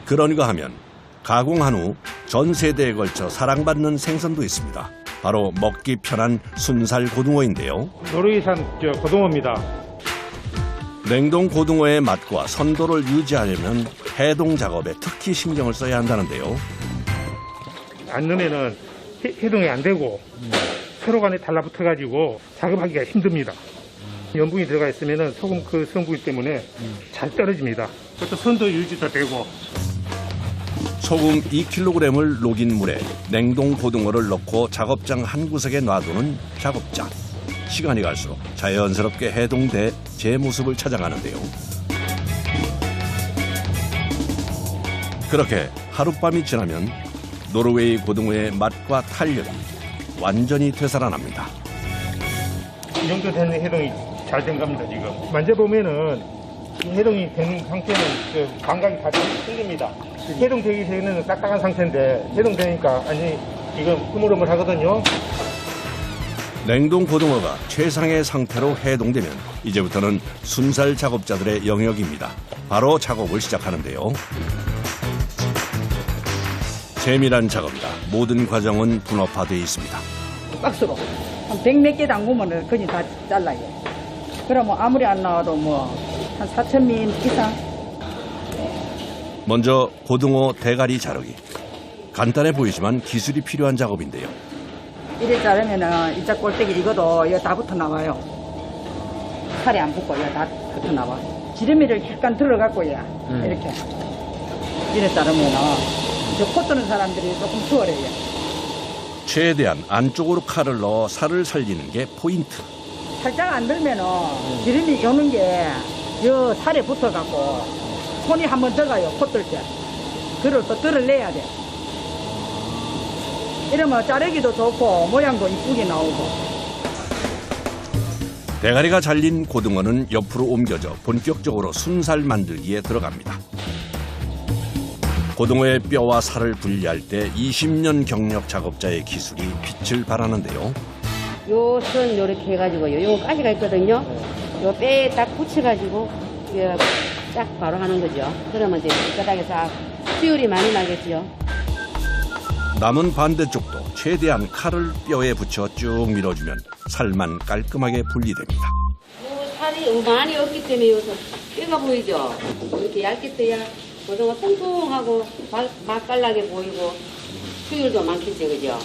그런가 하면 가공한 후 전 세대에 걸쳐 사랑받는 생선도 있습니다. 바로 먹기 편한 순살 고등어인데요. 노르웨이산 고등어입니다. 냉동 고등어의 맛과 선도를 유지하려면 해동 작업에 특히 신경을 써야 한다는데요. 안 넣으면은 해동이 안 되고 서로 간에 달라붙어가지고 작업하기가 힘듭니다. 염분이 들어가 있으면은 소금 그 성분 때문에 잘 떨어집니다. 그것도 선도 유지도 되고. 소금 2kg을 녹인 물에 냉동 고등어를 넣고 작업장 한 구석에 놔두는 작업자. 시간이 갈수록 자연스럽게 해동돼 제 모습을 찾아가는데요. 그렇게 하룻밤이 지나면 노르웨이 고등어의 맛과 탄력이 완전히 되살아납니다. 이 정도 되는 해동이 잘 된 겁니다, 지금. 만져보면은 이 해동이 된 상태는 감각이 다 생깁니다. 해동되기 전에는 딱딱한 상태인데 해동되니까 아니 지금 흐물흐물 하거든요. 냉동 고등어가 최상의 상태로 해동되면 이제부터는 순살 작업자들의 영역입니다. 바로 작업을 시작하는데요. 세밀한 작업이라 모든 과정은 분업화되어 있습니다. 박스로 한 100몇 개 담그면 그냥 다 잘라요. 그러면 아무리 안 나와도 뭐 한 4,000미 이상. 먼저 고등어 대가리 자르기. 간단해 보이지만 기술이 필요한 작업인데요. 이래 자르면은 이자 꼴대기 이것도 이거 다 붙어 나와요. 살이 안 붙고 이거 다 붙어 나와. 지름이를 약간 들어갖고야 이렇게 이래 자르면은 저 코 뜨는 사람들이 조금 수월해요. 최대한 안쪽으로 칼을 넣어 살을 살리는 게 포인트. 살짝 안 들면은 기름이 여는 게 저 살에 붙어갖고 손이 한번 들어가요. 코 뜰 때. 그걸 또 들어내야 돼. 이러면 자르기도 좋고 모양도 이쁘게 나오고. 대가리가 잘린 고등어는 옆으로 옮겨져 본격적으로 순살 만들기에 들어갑니다. 고등어의 뼈와 살을 분리할 때 20년 경력 작업자의 기술이 빛을 발하는데요. 요 선 요렇게 해가지고 요 가시가 있거든요. 요 뼈에 딱 붙여가지고 쫙 바로 하는 거죠. 그러면 이제 바닥에 싹 수율이 많이 나겠죠. 남은 반대쪽도 최대한 칼을 뼈에 붙여 쭉 밀어주면 살만 깔끔하게 분리됩니다. 요 살이 많이 없기 때문에 여기서 뼈가 보이죠. 이렇게 얇게 떠야 고등어 통통하고 맛깔나게 보이고 수율도 많겠죠, 그죠?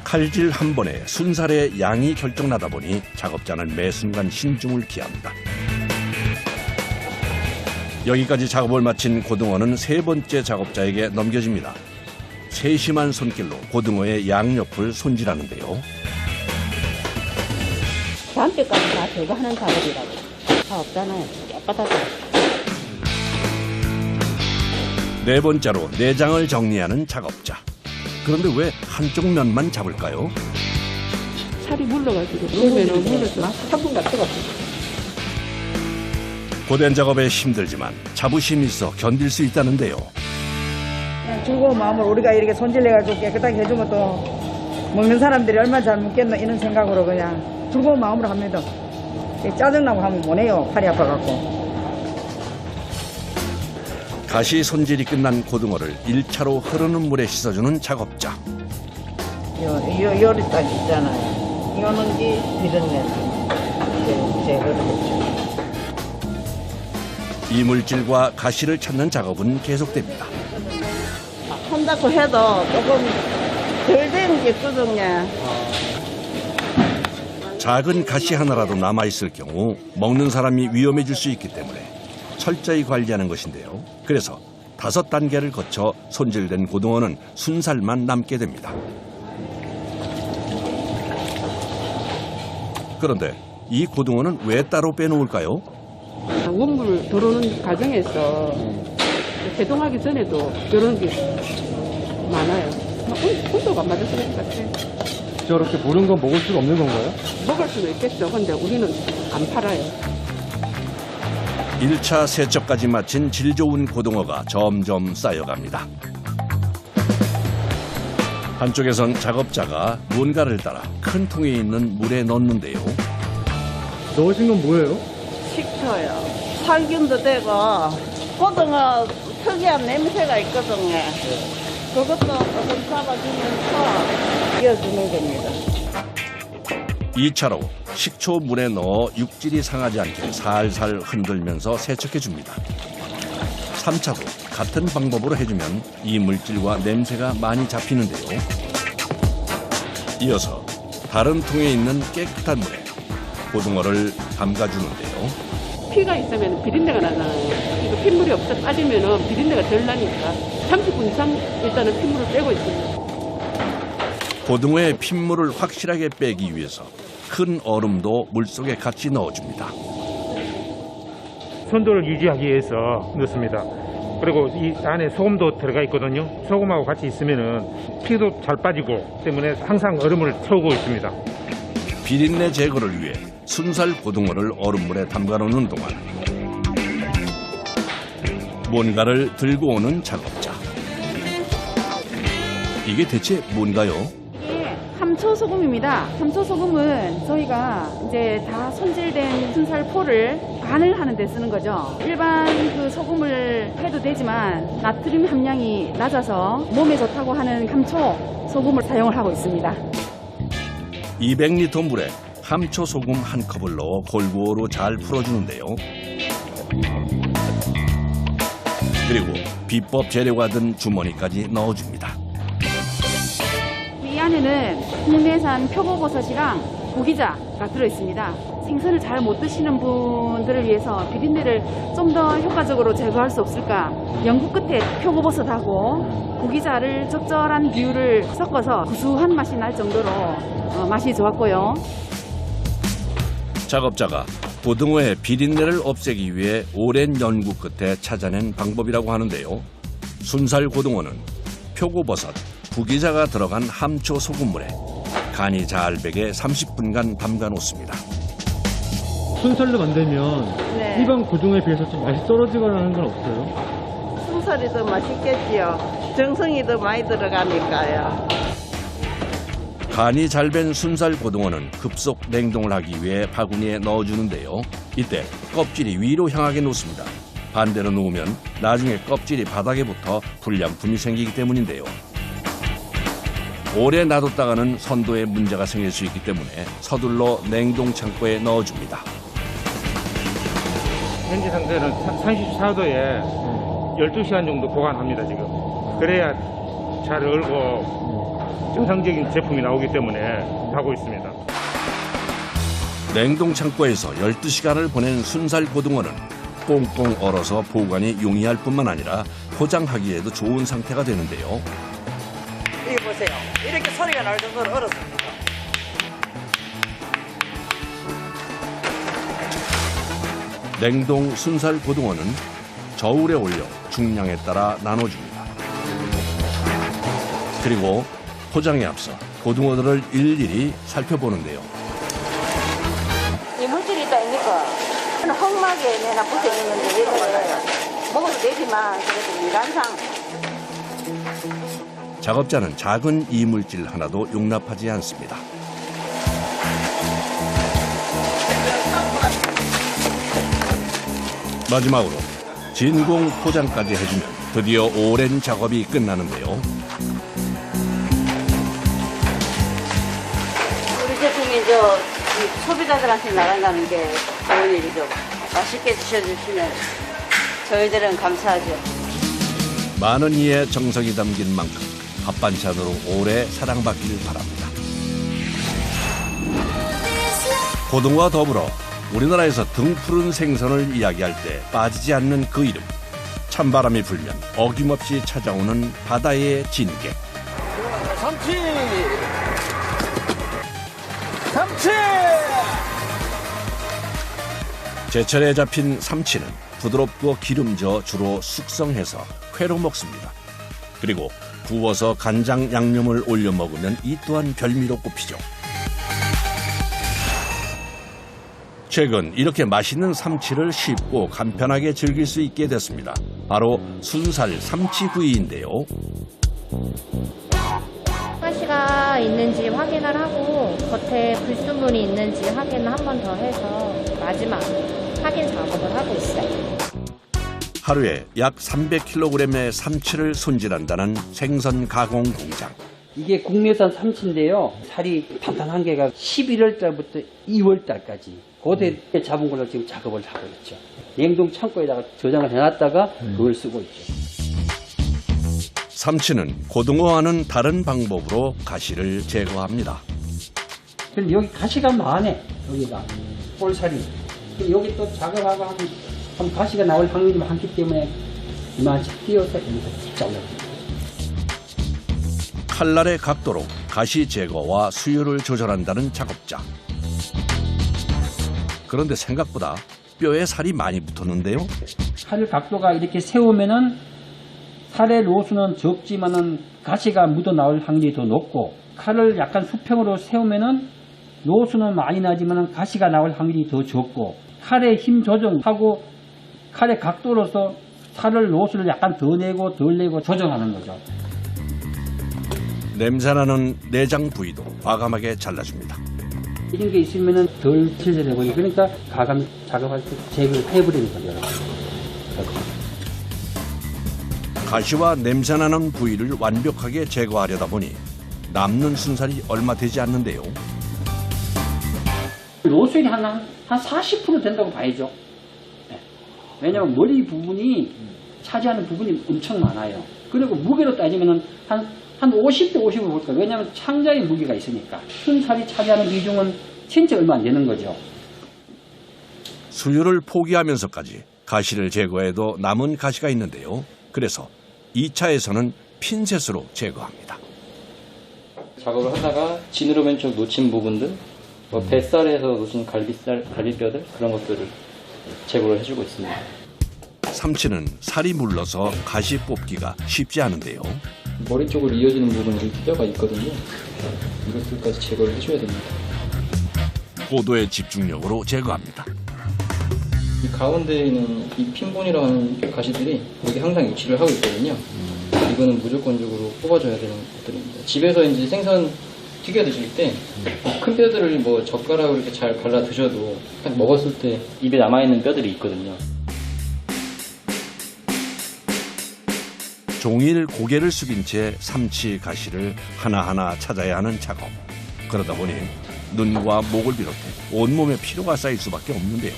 칼질 한 번에 순살의 양이 결정나다 보니 작업자는 매 순간 신중을 기합니다. 여기까지 작업을 마친 고등어는 세 번째 작업자에게 넘겨집니다. 세심한 손길로 고등어의 양옆을 손질하는데요. 담뼈까지 다 제거하는 작업이라고. 다 없잖아요. 깨끗하죠. 네 번째로 내장을 정리하는 작업자. 그런데 왜 한쪽 면만 잡을까요? 살이 물러가지고 그러면은 물러서 3분 다 뜨겁고. 고된 작업에 힘들지만 자부심 있어 견딜 수 있다는데요. 그냥 즐거운 마음으로 우리가 이렇게 손질해가지고 깨끗하게 해주면 또 먹는 사람들이 얼마나 잘 먹겠노 이런 생각으로 그냥 즐거운 마음으로 합니다. 짜증나고 하면 못해요. 팔이 아파갖고. 가시 손질이 끝난 고등어를 1차로 흐르는 물에 씻어주는 작업자. 요리 딱 있잖아요. 이거는 이런 면 제거를 했죠. 이물질과 가시를 찾는 작업은 계속됩니다. 손 닦고 해도 조금 덜 되는 게 있거든요. 작은 가시 하나라도 남아있을 경우 먹는 사람이 위험해질 수 있기 때문에 철저히 관리하는 것인데요. 그래서 5단계를 거쳐 손질된 고등어는 순살만 남게 됩니다. 그런데 이 고등어는 왜 따로 빼놓을까요? 원물 들어오는 과정에서 해동하기 전에도 그런 게 많아요. 온도가 안 맞아서 그런 것 같아요. 저렇게 모른 건 먹을 수가 없는 건가요? 먹을 수도 있겠죠. 근데 우리는 안 팔아요. 1차 세척까지 마친 질 좋은 고등어가 점점 쌓여갑니다. 한쪽에선 작업자가 무언가를 따라 큰 통에 있는 물에 넣는데요. 넣으신 건 뭐예요? 식초요. 살균도 되고 고등어 특이한 냄새가 있거든요. 그것도 조금 잡아주면서 이어주는 겁니다. 2차로 식초 물에 넣어 육질이 상하지 않게 살살 흔들면서 세척해줍니다. 3차도 같은 방법으로 해주면 이물질과 냄새가 많이 잡히는데요. 이어서 다른 통에 있는 깨끗한 물에 고등어를 담가주는데요. 피가 있으면 비린내가 나잖아요. 이거 핏물이 없어 빠지면 비린내가 덜 나니까 30분 이상 일단은 핏물을 빼고 있습니다. 고등어의 핏물을 확실하게 빼기 위해서 큰 얼음도 물속에 같이 넣어줍니다. 선도를 유지하기 위해서 넣습니다. 그리고 이 안에 소금도 들어가 있거든요. 소금하고 같이 있으면은 피도 잘 빠지고 때문에 항상 얼음을 채우고 있습니다. 비린내 제거를 위해 순살 고등어를 얼음물에 담가놓는 동안 뭔가를 들고 오는 작업자. 이게 대체 뭔가요? 이게 함초소금입니다. 함초소금은 저희가 이제 다 손질된 순살포를 간을 하는 데 쓰는 거죠. 일반 그 소금을 해도 되지만 나트륨 함량이 낮아서 몸에 좋다고 하는 함초 소금을 사용을 하고 있습니다. 200리터 물에 함초 소금 한 컵을 넣어 골고루 잘 풀어주는데요. 그리고 비법 재료가 든 주머니까지 넣어줍니다. 이 안에는 국내산 표고버섯이랑 고기자가 들어있습니다. 생선을 잘 못 드시는 분들을 위해서 비린내를 좀 더 효과적으로 제거할 수 없을까? 연구 끝에 표고버섯하고 고기자를 적절한 비율을 섞어서 구수한 맛이 날 정도로 맛이 좋았고요. 작업자가 고등어의 비린내를 없애기 위해 오랜 연구 끝에 찾아낸 방법이라고 하는데요. 순살 고등어는 표고버섯, 구기자가 들어간 함초 소금물에 간이 잘 배게 30분간 담가 놓습니다. 순살로 만들면 네. 일반 고등어에 비해서 좀 맛이 떨어지거나 하는 건 없어요? 순살이 더 맛있겠지요. 정성이 더 많이 들어가니까요. 간이 잘 밴 순살 고등어는 급속 냉동을 하기 위해 바구니에 넣어주는데요. 이때 껍질이 위로 향하게 놓습니다. 반대로 놓으면 나중에 껍질이 바닥에 붙어 불량품이 생기기 때문인데요. 오래 놔뒀다가는 선도에 문제가 생길 수 있기 때문에 서둘러 냉동 창고에 넣어줍니다. 현재 상태는 34도에 12시간 정도 보관합니다, 지금. 그래야 잘 얼고 정상적인 제품이 나오기 때문에 하고 있습니다. 냉동 창고에서 12시간을 보낸 순살 고등어는 꽁꽁 얼어서 보관이 용이할 뿐만 아니라 포장하기에도 좋은 상태가 되는데요. 이거 보세요. 이렇게 소리가 날 정도로 얼었습니다. 냉동 순살 고등어는 저울에 올려 중량에 따라 나눠줍니다. 그리고 포장에 앞서 고등어들을 일일이 살펴보는데요. 이물질이 있다니까. 헝막에 내나 붙어 있는데 얘들을 먹어도 되지만 그래도 인간상 작업자는 작은 이물질 하나도 용납하지 않습니다. 마지막으로 진공 포장까지 해주면 드디어 오랜 작업이 끝나는데요. 우리 제품이 소비자들한테 나간다는 게 좋은 일이죠. 맛있게 드셔주시면 저희들은 감사하죠. 많은 이의 정성이 담긴 만큼 밥반찬으로 오래 사랑받기를 바랍니다. 고등어와 더불어 우리나라에서 등푸른 생선을 이야기할 때 빠지지 않는 그 이름. 찬바람이 불면 어김없이 찾아오는 바다의 진객. 삼치! 삼치! 제철에 잡힌 삼치는 부드럽고 기름져 주로 숙성해서 회로 먹습니다. 그리고 구워서 간장 양념을 올려 먹으면 이 또한 별미로 꼽히죠. 최근 이렇게 맛있는 삼치를 쉽고 간편하게 즐길 수 있게 됐습니다. 바로 순살 삼치구이인데요. 가시가 있는지 확인을 하고 겉에 불순물이 있는지 확인을 한 번 더 해서 마지막 확인 작업을 하고 있어요. 하루에 약 300kg의 삼치를 손질한다는 생선 가공 공장. 이게 국내산 삼치인데요. 살이 탄탄한 게가 11월 달부터 2월 달까지 그때 잡은 걸로 지금 작업을 하고 있죠. 냉동 창고에다가 저장을 해놨다가 그걸 쓰고 있죠. 삼치는 고등어와는 다른 방법으로 가시를 제거합니다. 근데 여기 가시가 많네. 여기가 볼살이. 여기 또 작업하고 하면 가시가 나올 확률이 많기 때문에 이만씩 띄어서 여기서 잘라줍니다. 칼날의 각도로 가시 제거와 수율을 조절한다는 작업자. 그런데 생각보다 뼈에 살이 많이 붙었는데요. 칼 각도가 이렇게 세우면은 살의 로수는 적지만은 가시가 묻어 나올 확률이 더 높고, 칼을 약간 수평으로 세우면은 로수는 많이 나지만은 가시가 나올 확률이 더 적고, 칼의 힘 조정하고 칼의 각도로서 살을 로수를 약간 더 내고 덜 내고 조정하는 거죠. 냄새나는 내장 부위도 과감하게 잘라줍니다. 이런 게 있으면은 덜 질질해 보니, 그러니까 가감 작업할 때 제거를 해버리는 거죠. 가시와 냄새나는 부위를 완벽하게 제거하려다 보니 남는 순살이 얼마 되지 않는데요. 로수율이 한 40% 된다고 봐야죠. 네. 왜냐하면 머리 부분이 차지하는 부분이 엄청 많아요. 그리고 무게로 따지면은 한 50대 50을 볼 거예요. 왜냐하면 창자의 무게가 있으니까. 순살이 차지하는 비중은 진짜 얼마 안 되는 거죠. 수율을 포기하면서까지 가시를 제거해도 남은 가시가 있는데요. 그래서 2차에서는 핀셋으로 제거합니다. 작업을 하다가 지느러미 쪽 놓친 부분들, 뱃살에서 놓친 갈비뼈들, 그런 것들을 제거를 해주고 있습니다. 삼치는 살이 물러서 가시 뽑기가 쉽지 않은데요. 머리 쪽으로 이어지는 부분에 뼈가 있거든요. 이것들까지 제거를 해줘야 됩니다. 고도의 집중력으로 제거합니다. 이 가운데에 있는 이 핀본이라고 하는 가시들이 여기 항상 위치를 하고 있거든요. 이거는 무조건적으로 뽑아줘야 되는 것들입니다. 집에서 이제 생선 튀겨 드실 때 큰 뼈들을 뭐 젓가락으로 이렇게 잘 발라 드셔도 딱 먹었을 때 입에 남아있는 뼈들이 있거든요. 종일 고개를 숙인 채 삼치 가시를 하나하나 찾아야 하는 작업. 그러다 보니 눈과 목을 비롯해 온몸에 피로가 쌓일 수밖에 없는데요.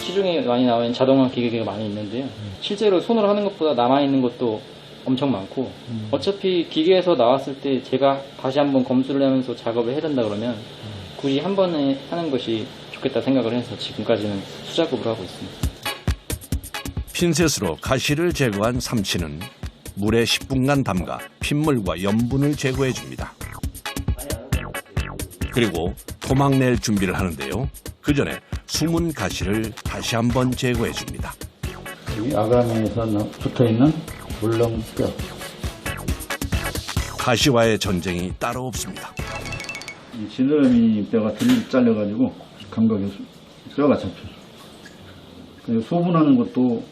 시중에 많이 나와 있는 자동화 기계가 많이 있는데요. 실제로 손으로 하는 것보다 남아있는 것도 엄청 많고, 어차피 기계에서 나왔을 때 제가 다시 한번 검수를 하면서 작업을 해야 된다 그러면 굳이 한 번에 하는 것이 좋겠다 생각을 해서 지금까지는 수작업을 하고 있습니다. 핀셋으로 가시를 제거한 삼치는 물에 10분간 담가 핏물과 염분을 제거해 줍니다. 그리고 토막낼 준비를 하는데요. 그 전에 숨은 가시를 다시 한번 제거해 줍니다. 여기 아가미에서 붙어있는 물렁뼈. 가시와의 전쟁이 따로 없습니다. 이 지느러미 뼈가 덜 잘려가지고 감각이 뼈가 잡혀요. 소분하는 것도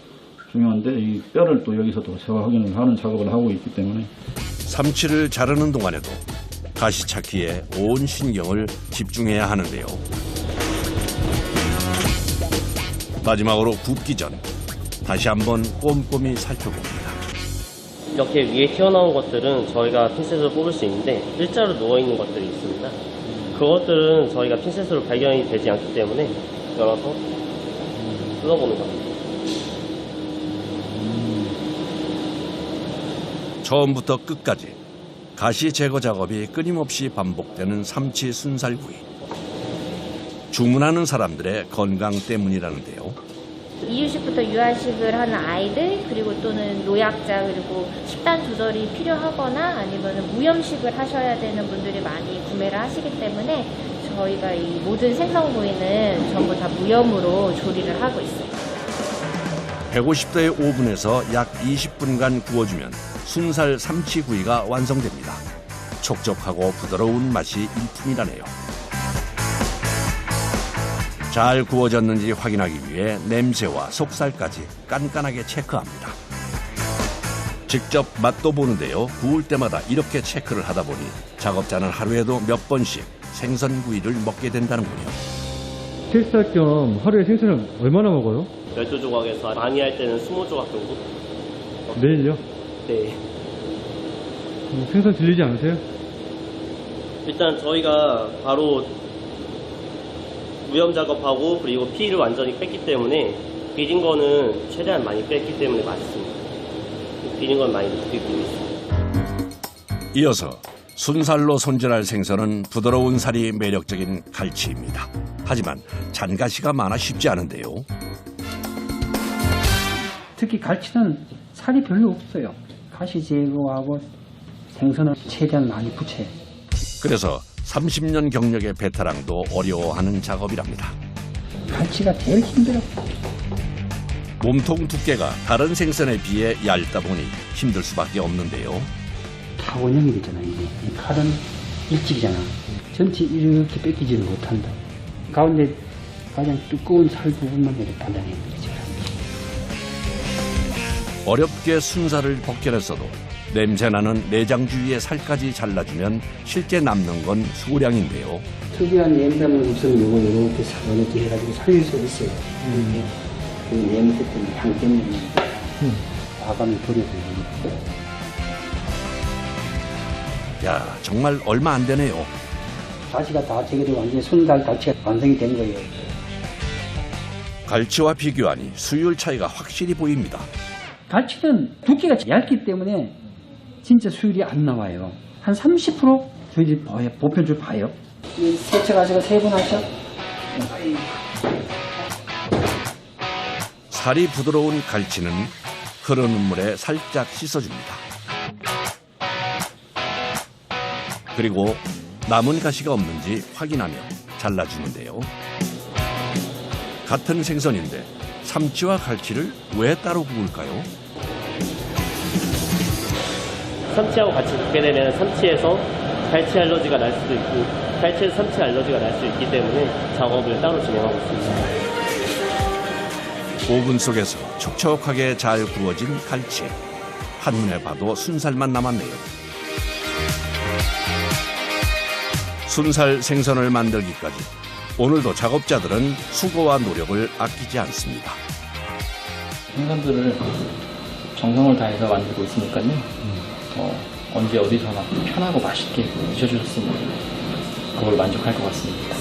중요한데 이 뼈를 또 여기서도 제가 확인을 하는 작업을 하고 있기 때문에. 삼치를 자르는 동안에도 가시 찾기에 온 신경을 집중해야 하는데요. 마지막으로 굽기 전 다시 한번 꼼꼼히 살펴봅니다. 이렇게 위에 튀어나온 것들은 저희가 핀셋으로 뽑을 수 있는데 일자로 누워있는 것들이 있습니다. 그것들은 저희가 핀셋으로 발견이 되지 않기 때문에 열어서 뜯어보는 겁니다. 처음부터 끝까지 가시 제거 작업이 끊임없이 반복되는 삼치 순살구이. 주문하는 사람들의 건강 때문이라는데요. 이유식부터 유아식을 하는 아이들, 그리고 또는 노약자, 그리고 식단 조절이 필요하거나 아니면 무염식을 하셔야 되는 분들이 많이 구매를 하시기 때문에 저희가 이 모든 생선구이는 전부 다 무염으로 조리를 하고 있어요. 150도의 오븐에서 약 20분간 구워주면 순살 삼치구이가 완성됩니다. 촉촉하고 부드러운 맛이 일품이라네요. 잘 구워졌는지 확인하기 위해 냄새와 속살까지 깐깐하게 체크합니다. 직접 맛도 보는데요. 구울 때마다 이렇게 체크를 하다 보니 작업자는 하루에도 몇 번씩 생선구이를 먹게 된다는군요. 테스트할 겸 하루에 생선을 얼마나 먹어요? 12조각에서 많이 할 때는 20조각 정도? 매일요? 네. 생선 질리지 않으세요? 일단 저희가 바로 무염 작업하고 그리고 피를 완전히 뺐기 때문에 비린 거는 최대한 많이 뺐기 때문에 맛있습니다. 비린 건 많이 느끼고 있습니다. 이어서 순살로 손질할 생선은 부드러운 살이 매력적인 갈치입니다. 하지만 잔가시가 많아 쉽지 않은데요. 특히 갈치는 살이 별로 없어요. 가시 제거하고 생선을 최대한 많이 붙여요. 그래서 30년 경력의 베테랑도 어려워하는 작업이랍니다. 갈치가 제일 힘들어. 몸통 두께가 다른 생선에 비해 얇다 보니 힘들 수밖에 없는데요. 다 원형이 되잖아. 이게 이 칼은 일직이잖아. 전체 이렇게 뺏기지는 못한다. 가운데 가장 두꺼운 살 부분만 이렇게 단단히 되지. 어렵게 순살을 벗겨냈어도 냄새나는 내장 주위의 살까지 잘라주면 실제 남는 건 수량인데요. 특이한 냄새만 없으면 이거 이렇게 이렇게 해가지고 살릴 수 있어요. 그 냄새 때문에 향 때문에 아감이 버려져요. 야, 정말 얼마 안 되네요. 가시가 다 제거되고 완전히 순살 갈치가 완성이 된 거예요. 갈치와 비교하니 수율 차이가 확실히 보입니다. 갈치는 두께가 얇기 때문에 진짜 수율이 안 나와요. 한 30% 저희들이 보편적으로 봐요. 세척 가시고 3번 하셔. 살이 부드러운 갈치는 흐르는 물에 살짝 씻어줍니다. 그리고 남은 가시가 없는지 확인하며 잘라주는데요. 같은 생선인데 삼치와 갈치를 왜 따로 구울까요? 삼치하고 같이 굽게 되면 삼치에서 갈치 알러지가 날 수도 있고 갈치에서 삼치 알러지가 날 수 있기 때문에 작업을 따로 진행하고 있습니다. 오븐 속에서 촉촉하게 잘 구워진 갈치. 한눈에 봐도 순살만 남았네요. 순살 생선을 만들기까지 오늘도 작업자들은 수고와 노력을 아끼지 않습니다. 생선들을 정성을 다해서 만들고 있으니까요. 언제 어디서나 편하고 맛있게 드셔주셨으면 그걸 만족할 것 같습니다.